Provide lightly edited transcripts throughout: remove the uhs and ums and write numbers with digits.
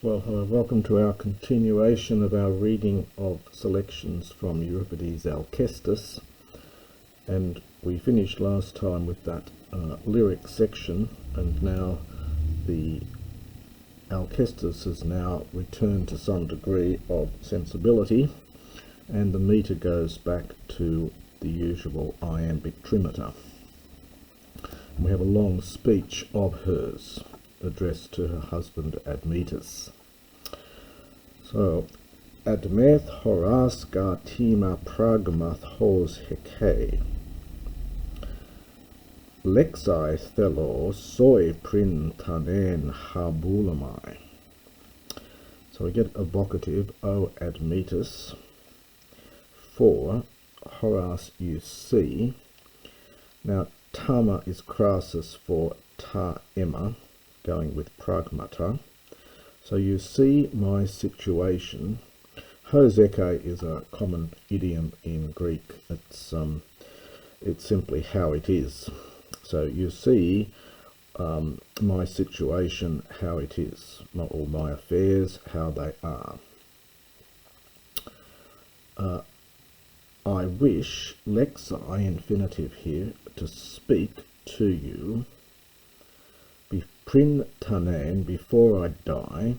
Well, hello, welcome to our continuation of our reading of selections from Euripides' Alkestis, and we finished last time with that lyric section, and now the Alkestis has now returned to some degree of sensibility, and the metre goes back to the usual iambic trimeter. And we have a long speech of hers addressed to her husband Admetus. So, Admeth horas gartima pragmath hos heke, lexai thelo soi prin tanen habulamai. So we get a vocative, O Admetus, for horas you see. Now, tama is crassus for ta emma, going with pragmata. So you see my situation. Hoseke is a common idiom in Greek. It's simply how it is. So you see my situation, how it is, or my affairs, how they are. I wish, lexi, infinitive here, to speak to you, prin tanen, before I die.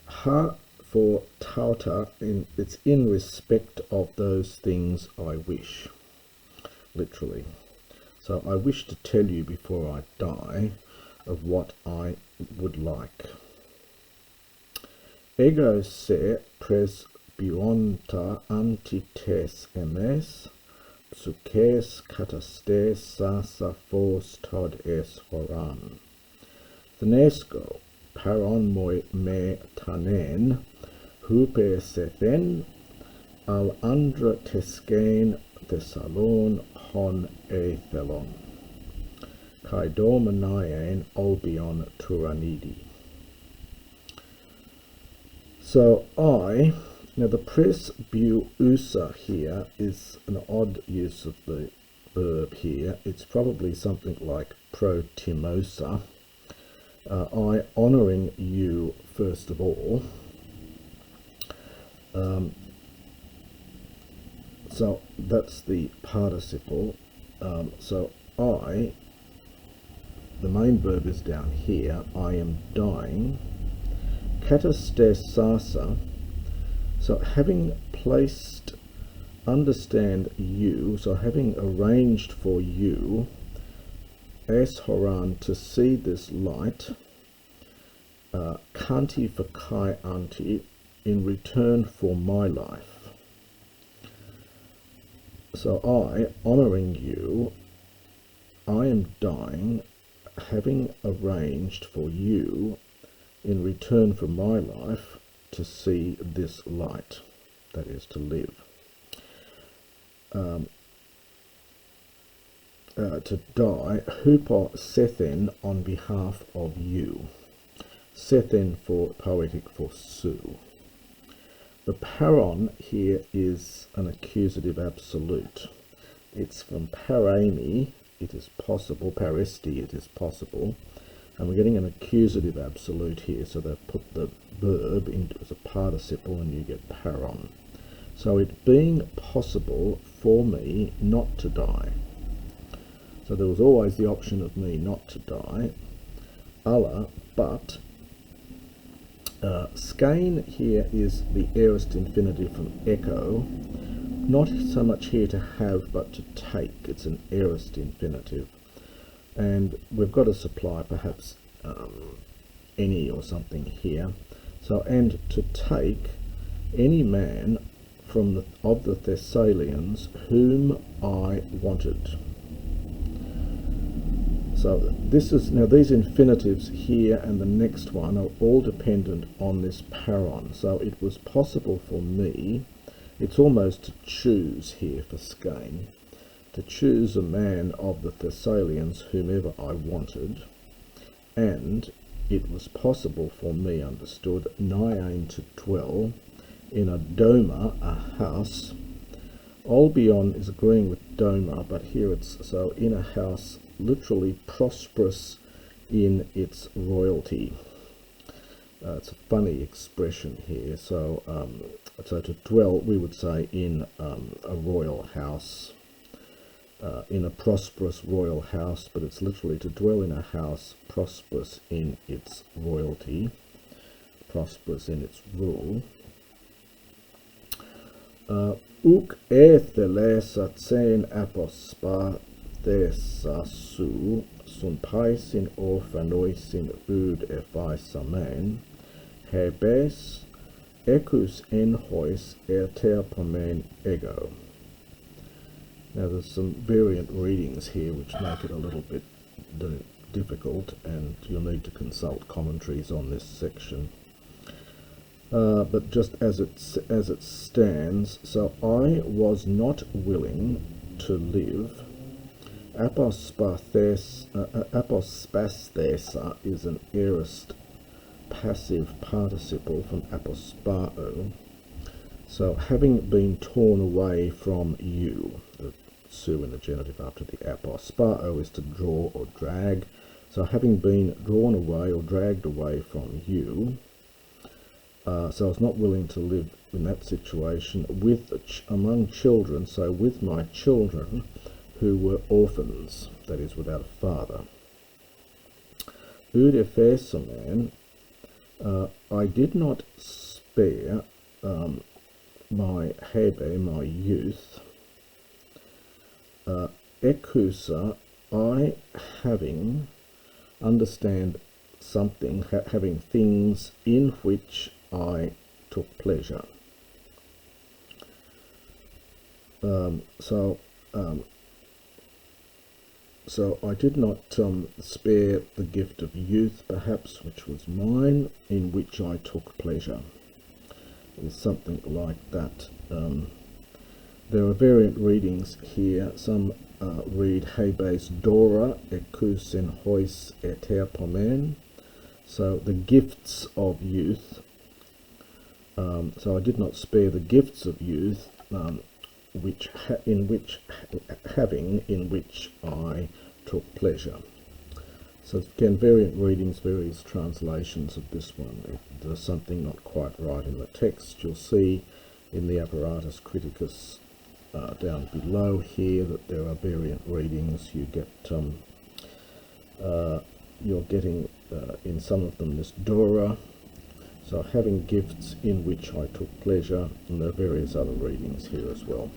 Ha for tauta, it's in respect of those things I wish, literally. So I wish to tell you before I die of what I would like. Ego se pres buonta antites emes, psukes katastes sasa fos tod es horan. Thnesco, paron me tanen, hupe sethen, al andra teskein thessalon hon ethelon, kai dominaien olbion turanidi. So now the pres bu usa here is an odd use of the verb here. It's probably something like protimosa. I honouring you first of all. So that's the participle. So the main verb is down here. I am dying. Katastes sasa. So having placed, understand you, so having arranged for you, es horan, to see this light, kanti for kai anti, in return for my life. So I, honouring you, I am dying, having arranged for you, in return for my life, to see this light, that is, to live. To die, hupo sethen, on behalf of you. Sethen for poetic for Sue. The paron here is an accusative absolute. It's from parami, it is possible, paresti, it is possible, and we're getting an accusative absolute here, so they've put the verb into as a participle and you get paron. So it being possible for me not to die. So there was always the option of me not to die. Allah, but skein here is the aorist infinitive from echo. Not so much here to have, but to take. It's an aorist infinitive. And we've got to supply perhaps any or something here. So, and to take any man from of the Thessalians whom I wanted. So this is, now these infinitives here and the next one are all dependent on this paron. So it was possible for me, it's almost to choose here for skein, to choose a man of the Thessalians whomever I wanted, and it was possible for me, understood, naian, to dwell in a doma, a house. Olbion is agreeing with doma, but here it's so in a house, literally prosperous in its royalty. It's a funny expression here. So, so to dwell, we would say in a royal house, in a prosperous royal house, but it's literally to dwell in a house prosperous in its royalty, prosperous in its rule. Uk ethelesa tsen apospa thesa su sun paisin orphanoisin ud ephaisamen hebes ecus enhois erterpomen ego. Now there's some variant readings here which make it a little bit difficult, and you'll need to consult commentaries on this section. But just as it stands, so I was not willing to live. Apospathesa is an aorist passive participle from apospao. So having been torn away from you, the su in the genitive after the apospao is to draw or drag. So having been drawn away or dragged away from you, so I was not willing to live in that situation with among children, so with my children who were orphans, that is, without a father. Ud efesomen, I did not spare my hebe, my youth. Ekusa, I having, understand something, having things in which I took pleasure. So I did not spare the gift of youth, perhaps, which was mine, in which I took pleasure. It's something like that. There are variant readings here. Some read Hebes Dora ecus en hois eterpomen. So the gifts of youth. So I did not spare the gifts of youth, in which I took pleasure. So again, variant readings, various translations of this one. If there's something not quite right in the text, you'll see in the apparatus criticus down below here that there are variant readings. You get you're getting in some of them this Dora. So having gifts in which I took pleasure, and there are various other readings here as well.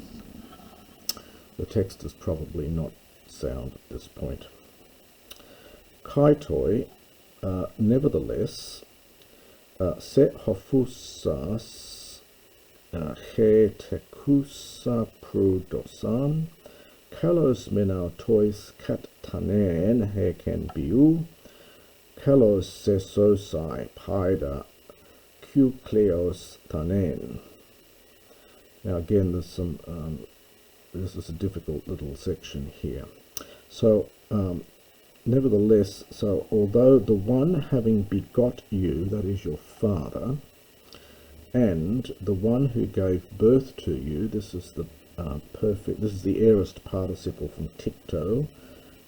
The text is probably not sound at this point. Kaitoi, nevertheless, se hofusas he tekusa prudosan, kalos menautois kat tanen he ken biu, kalos sesosai paida Kleos tanen. Now again, there's some. This is a difficult little section here. So, nevertheless, so although the one having begot you, that is your father, and the one who gave birth to you, this is the this is the aorist participle from tikto,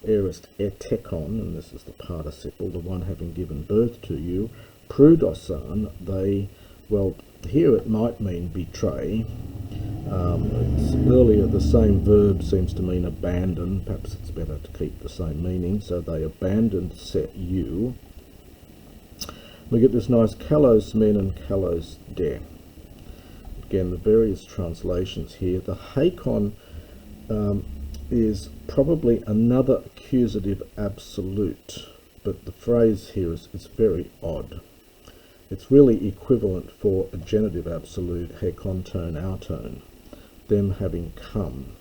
aorist etekon, and this is the participle, the one having given birth to you. Prudosan, they, well, here it might mean betray. It's earlier, the same verb seems to mean abandon. Perhaps it's better to keep the same meaning. So they abandoned set you. We get this nice kalos men and kalos de. Again, the various translations here. The hakon is probably another accusative absolute, but the phrase here is very odd. It's really equivalent for a genitive absolute, hekontone, autone, them having come,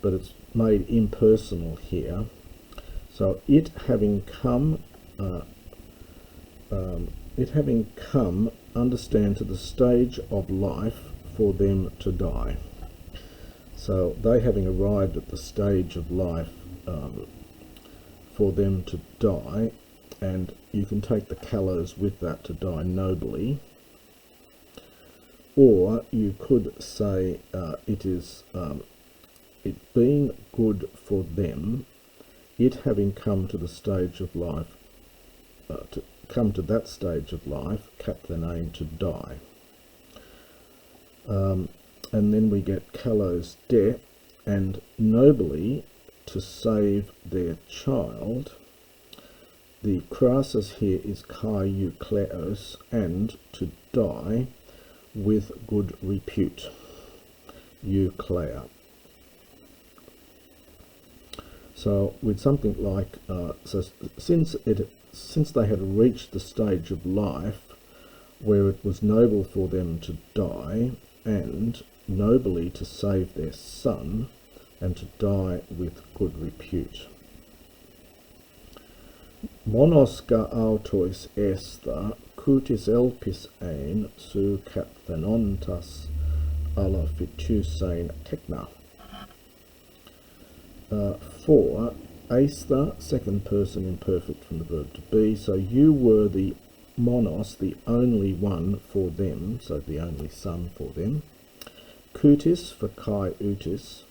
but it's made impersonal here. So it having come, understand to the stage of life for them to die. So they having arrived at the stage of life for them to die, and you can take the kalos with that, to die nobly, or you could say it is it being good for them, it having come to the stage of life, come to that stage of life, kapthenein, to die. And then we get kalos de, and nobly, to save their child. The crasis here is kai eukleos, and to die with good repute, euklea. So with something like, so since they had reached the stage of life where it was noble for them to die, and nobly to save their son, and to die with good repute. Monos ga autois esta, cutis elpis ein, su kapthenontas alla fitusein techna. 4. Aster, second person imperfect from the verb to be. So you were the monos, the only one for them, so the only son for them. Cutis for kai utis,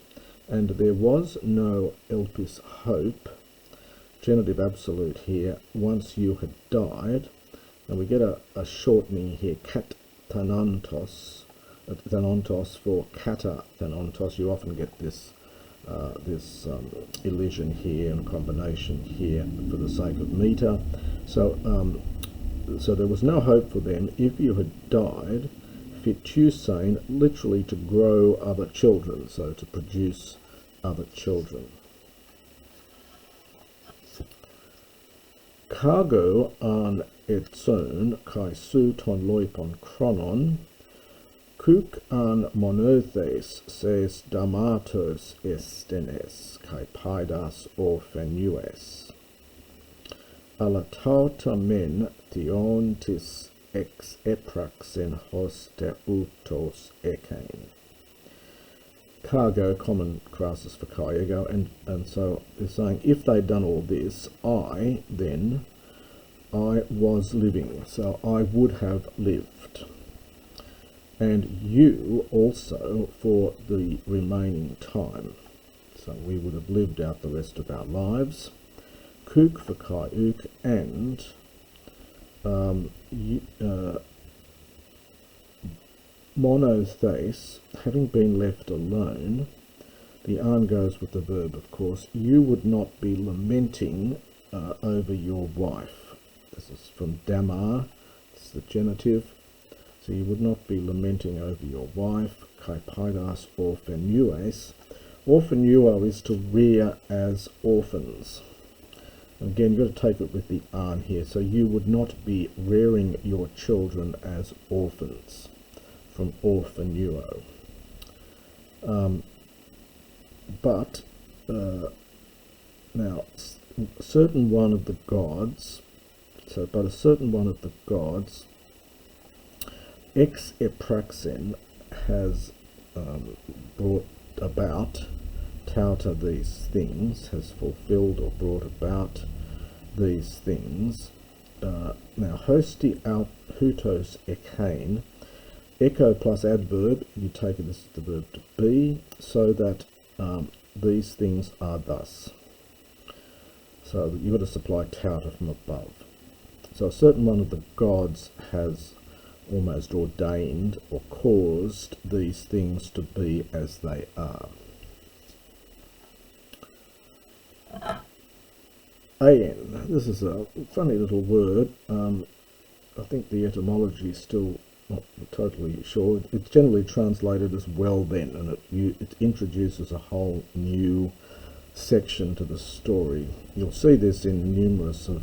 and there was no elpis hope, genitive absolute here, once you had died. And we get a shortening here, kat thanantos, thanontos for kata thanontos. You often get this elision here and combination here for the sake of meter. So there was no hope for them if you had died, fitusein, literally to grow other children, so to produce other children. Cargo an etson kai su ton loipon chronon, Kuk an monothes ses damatos estenes kai paidas orphanues. Alatauta men theontis ex epraxen hoste utos ekain. Cargo, common crasis for cargo, and so they're saying if they'd done all this, I was living, so I would have lived. And you also for the remaining time. So we would have lived out the rest of our lives. Kuk for kai uk, and monothes, having been left alone, the an goes with the verb, of course, you would not be lamenting over your wife. This is from damar, this is the genitive. So you would not be lamenting over your wife, kai paidas orphanues. Orphanuo is to rear as orphans. And again, you've got to take it with the an here. So you would not be rearing your children as orphans, from orphanuo. But now, a certain one of the gods, a certain one of the gods, ex epraxen, has brought about, tauta these things, has fulfilled or brought about these things. Now, hosti aut hutos ekain, echo plus adverb, you take it as the verb to be, so that these things are thus. So you've got to supply tauta from above. So a certain one of the gods has almost ordained or caused these things to be as they are. An, this is a funny little word. I think the etymology is still not totally sure. It's generally translated as well then, and it introduces a whole new section to the story. You'll see this in numerous of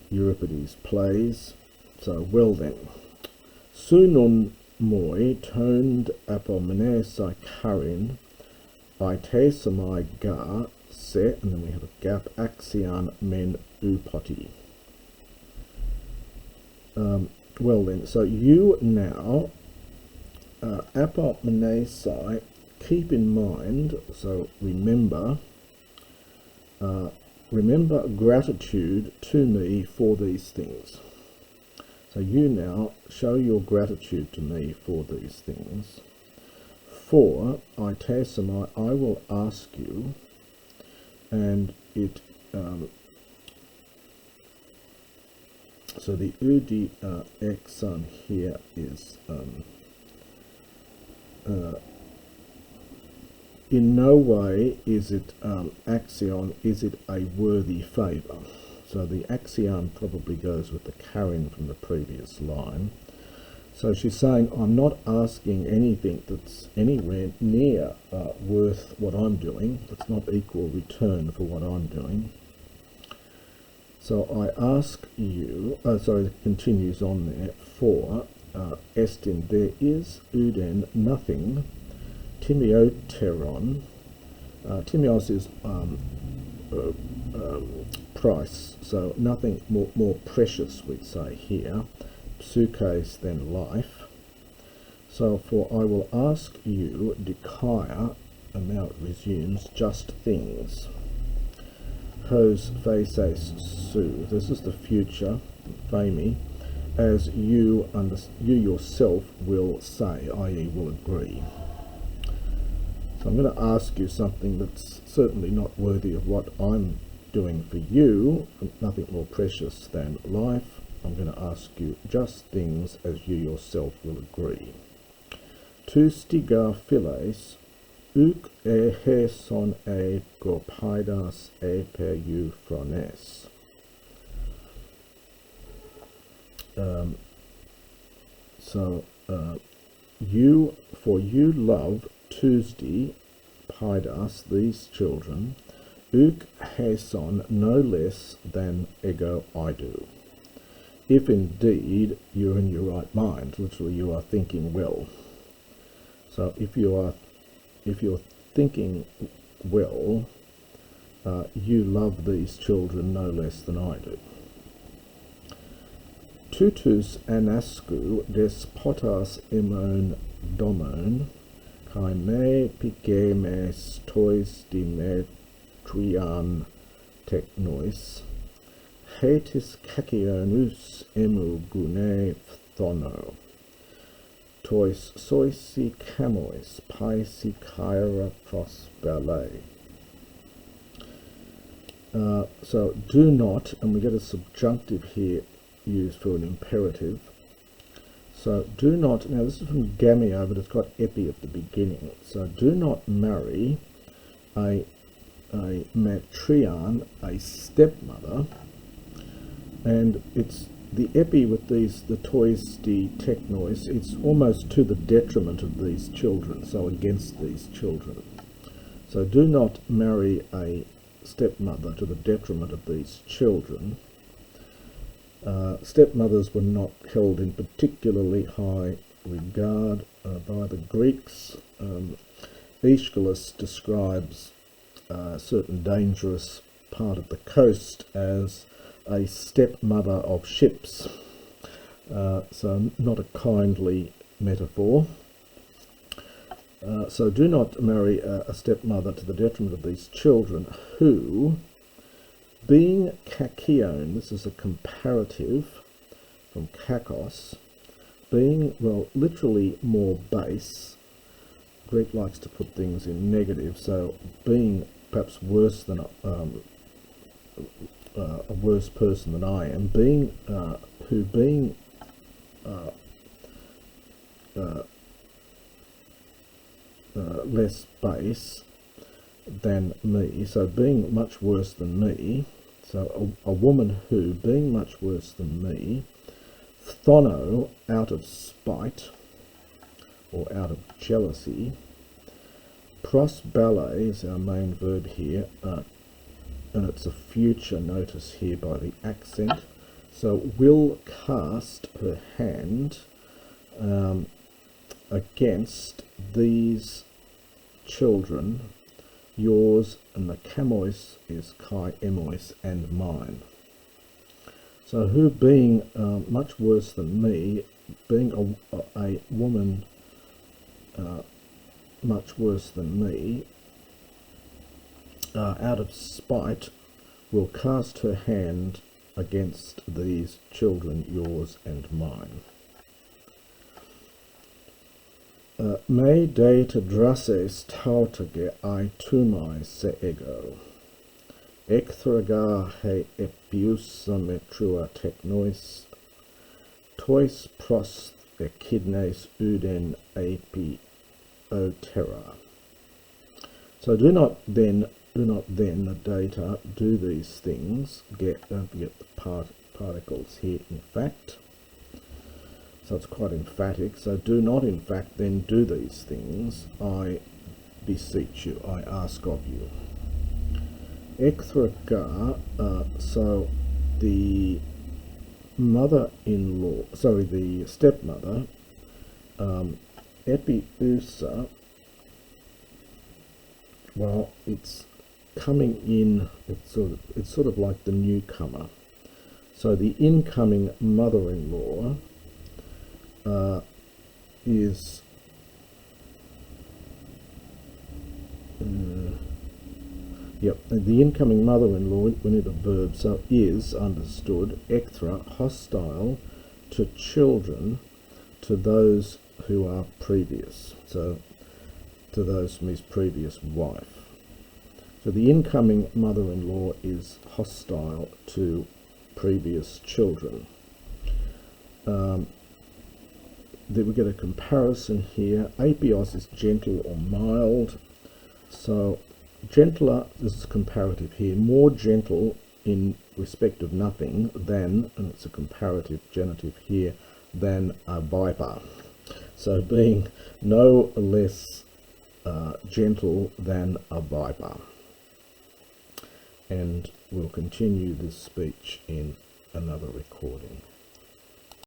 Euripides plays. So, well then, sunon moi toned apomenesai karin, ite samai ga se, and then we have a gap, axion men upoti. Well then, so you now, apomenesai, keep in mind, so remember gratitude to me for these things. So you now show your gratitude to me for these things. For itesamai, I will ask you, and it So the udi exon here is in no way is it axion, is it a worthy favour. So the axion probably goes with the Karin from the previous line. So she's saying, I'm not asking anything that's anywhere near worth what I'm doing. It's not equal return for what I'm doing. So I ask you, sorry, it continues on there, for estin, there is uden nothing, timioteron, timios is price, so nothing more precious, we'd say here, psyches than life. So for I will ask you, dikaia, and now it resumes, just things. Hos phases su, this is the future, fami, as you yourself will say, i.e. will agree. So I'm going to ask you something that's certainly not worthy of what I'm doing for you, nothing more precious than life. I'm going to ask you just things as you yourself will agree. Tu stiga philes, uk son Euripides per you phrones. You love Tuesday, Pidas, these children, uk son, no less than ego I do. If indeed you're in your right mind, literally you are thinking well. So if you're thinking well, you love these children no less than I do. Tutus anasku despotas imon domon, kai me pigemes tois dimetrian technois, hetis kakionus emu gune phthono, tois soisi camois paisi kaira pros ballet. So do not, and we get a subjunctive here used for an imperative. So do not, now this is from Gamio, but it's got epi at the beginning. So do not marry a matrion, a stepmother, and it's the epi with these, the tois de technois, it's almost to the detriment of these children, so against these children. So do not marry a stepmother to the detriment of these children. Stepmothers were not held in particularly high regard by the Greeks. Aeschylus describes a certain dangerous part of the coast as a stepmother of ships, so not a kindly metaphor. So do not marry a stepmother to the detriment of these children who, being kakion, this is a comparative from kakos, being, well, literally more base. Greek likes to put things in negative, so being perhaps worse than a worse person than I am, being less base than me, so being much worse than me, so a woman who, being much worse than me, thono, out of spite or out of jealousy, pros ballet is our main verb here, and it's a future notice here by the accent, so will cast her hand against these children, yours, and the camois is kai emois and mine. So who, being much worse than me, being a woman much worse than me, out of spite, will cast her hand against these children, yours and mine. Me de te drases tautage I tumai se ego, ekthraga he epiusa metrua technois tois pros echidnes uden api o terra. So do not then the data do these things. Don't forget the particles here, in fact. So it's quite emphatic. So do not in fact then do these things. I beseech you, I ask of you. Ekthraga, so the mother-in-law, sorry, the stepmother, epiusa, well, it's coming in, it's sort of like the newcomer. So the incoming mother-in-law is the incoming mother-in-law, we need a verb, so is understood, ekthra, hostile to children, to those who are previous, so to those from his previous wife. So the incoming mother-in-law is hostile to previous children. Then we get a comparison here. Apios is gentle or mild. So gentler, this is comparative here, more gentle in respect of nothing than, and it's a comparative genitive here, than a viper. So being no less gentle than a viper. And we'll continue this speech in another recording.